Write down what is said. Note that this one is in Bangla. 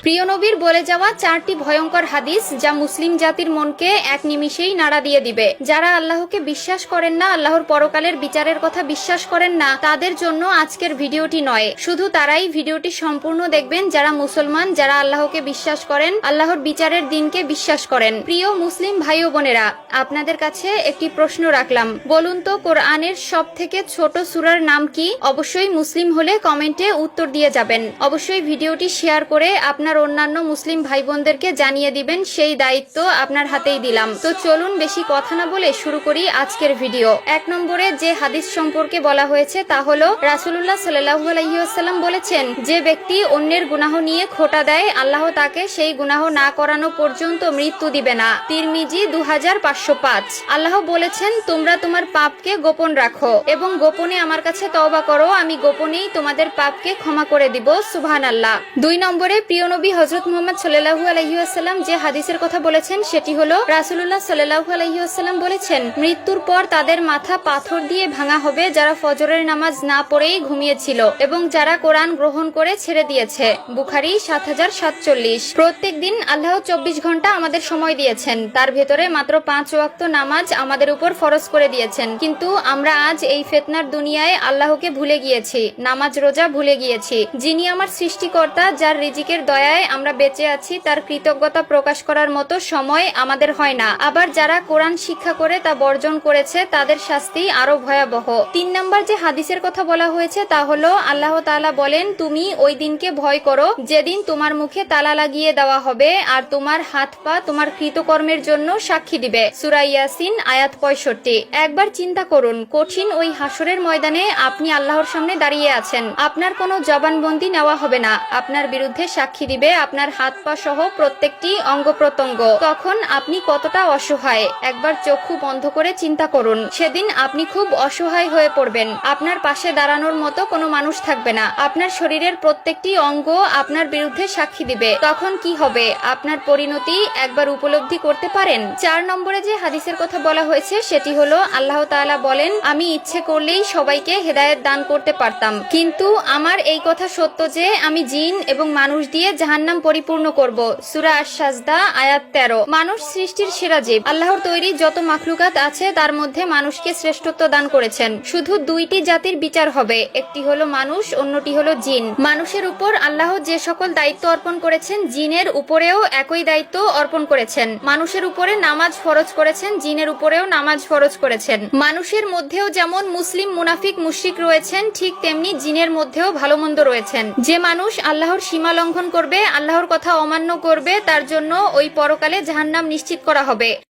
প্রিয় নবীর বলে যাওয়া 4টি ভয়ঙ্কর হাদিস যা মুসলিম জাতির মনকে এক নিমিষেই নাড়া দিয়ে দিবে। যারা আল্লাহকে বিশ্বাস করেন না, আল্লাহর পরকালের বিচারের কথা বিশ্বাস করেন না, তাদের জন্য আজকের ভিডিওটি নয়। শুধু তারাই ভিডিওটি সম্পূর্ণ দেখবেন যারা মুসলমান, যারা আল্লাহকে বিশ্বাস করেন, আল্লাহর বিচারের দিনকে বিশ্বাস করেন। প্রিয় মুসলিম ভাই ও বোনেরা, আপনাদের কাছে একটি প্রশ্ন রাখলাম। বলুন তো, কোরআনের সব থেকে ছোট সূরার নাম কি? অবশ্যই মুসলিম হলে কমেন্টে উত্তর দিয়ে যাবেন। অবশ্যই ভিডিওটি শেয়ার করে আপনার অন্যান্য মুসলিম ভাই বোনদেরকে জানিয়ে দিবেন, সেই দায়িত্ব আপনার হাতেই দিলাম। তো চলুন বেশি কথা না বলে শুরু করি আজকের ভিডিও। 1 নম্বরে যে হাদিস সম্পর্কে বলা হয়েছে তা হলো রাসূলুল্লাহ সাল্লাল্লাহু আলাইহি ওয়াসাল্লাম বলেছেন, যে ব্যক্তি অন্যের গুনাহ নিয়ে খোঁটা দেয়, আল্লাহ তাকে সেই গুনাহ না করানো পর্যন্ত মৃত্যু দিবে না। তিরমিজি 2505। আল্লাহ বলেছেন, তোমরা তোমার পাপকে গোপন রাখো এবং গোপনে আমার কাছে তওবা করো, আমি গোপনেই তোমাদের পাপকে ক্ষমা করে দিব। সুবহানাল্লাহ। 2 নম্বরে প্রিয় নবী হযরত মুহাম্মদ সাল্লাল্লাহু আলাইহি ওয়াসাল্লাম যে হাদিসের কথা বলেছেন সেটি হলো রাসূলুল্লাহ সাল্লাল্লাহু আলাইহি ওয়াসাল্লাম বলেছেন, মৃত্যুর পর তাদের মাথা পাথর দিয়ে ভাঙা হবে যারা ফজরের নামাজ না পড়েই ঘুমিয়েছিল এবং যারা কোরআন গ্রহণ করে ছেড়ে দিয়েছে। বুখারী 7047। প্রত্যেক দিন আল্লাহ 24 ঘন্টা আমাদের সময় দিয়েছেন, তার ভেতরে মাত্র 5 ওয়াক্ত নামাজ আমাদের উপর ফরজ করে দিয়েছেন। কিন্তু আমরা আজ এই ফিতনার দুনিয়ায় আল্লাহকে ভুলে গিয়েছি, নামাজ রোজা ভুলে গিয়েছি। যিনি আমার সৃষ্টিকর্তা, যার রিজিকের দয়ায় আমরা বেঁচে আছি, তার কৃতজ্ঞতা প্রকাশ করার মতো সময় আমাদের হয় না। আবার যারা কোরআন শিক্ষা করে তা বর্জন করেছে, তাদের শাস্তি আরো ভয়াবহ। 3 নম্বর যে হাদিসের কথা বলা হয়েছে তা হলো আল্লাহ তাআলা বলেন, তুমি ওই দিনকে ভয় করো যেদিন তোমার মুখে তালা লাগিয়ে দেওয়া হবে আর তোমার হাত পা তোমার কৃতকর্মের জন্য সাক্ষী দিবে। সূরা ইয়াসিন আয়াত 65। একবার চিন্তা করুন, কঠিন ওই হাসরের ময়দানে আপনি আল্লাহর সামনে দাঁড়িয়ে আছেন, আপনার কোনো জবানবন্দি নেওয়া হবে না, আপনার বিরুদ্ধে সাক্ষী দিবে আপনার হাত পা সহ প্রত্যেকটি অঙ্গ প্রত্যঙ্গ। তখন আপনি কতটা অসহায় একবার চক্ষু বন্ধ করে চিন্তা করুন। সেদিন আপনি খুব অসহায় হয়ে পড়বেন, আপনার পাশে দাঁড়ানোর মতো কোনো মানুষ থাকবে না, আপনার শরীরের প্রত্যেকটি অঙ্গ আপনার বিরুদ্ধে সাক্ষী দিবে। তখন কি হবে আপনার পরিণতি একবার উপলব্ধি করতে পারেন? 4 নম্বরে যে হাদিসের কথা বলা হয়েছে সেটি হলো আল্লাহ তাআলা বলেন, আমি ইচ্ছে করলেই সবাইকে হেদায়েত দান করতে পারতাম, কিন্তু আমার এই কথা সত্য যে আমি জিন এবং মানুষ দিয়ে জাহান্নাম পরিপূর্ণ করব। সূরা আশ-সাজদা আয়াত 13। মানুষ সৃষ্টির সেরা জীব। আল্লাহর তৈরি যত মাখলুকাত আছে তার মধ্যে মানুষকে শ্রেষ্ঠত্ব দান করেছেন। শুধু 2টি জাতির বিচার হবে, একটি হলো মানুষ, অন্যটি হলো জিন। মানুষের উপর আল্লাহ যে সকল দায়িত্ব অর্পণ করেছেন, জিনের উপরেও একই দায়িত্ব অর্পণ করেছেন। মানুষের উপরে নামাজ ফরজ করেছেন, জিনের উপরেও নামাজ ফরজ করেছেন। মানুষের মধ্যেও যেমন মুসলিম, মুনাফিক, মুশরিক রয়েছেন, ঠিক তেমনি জিনের মধ্যেও ভালো মন্দ রয়েছেন। যে মানুষ আল্লাহর সীমা লঙ্ঘন করবে, আল্লাহর কথা অমান্য করবে, তার জন্য ওই পরকালে জাহান্নাম নিশ্চিত করা হবে।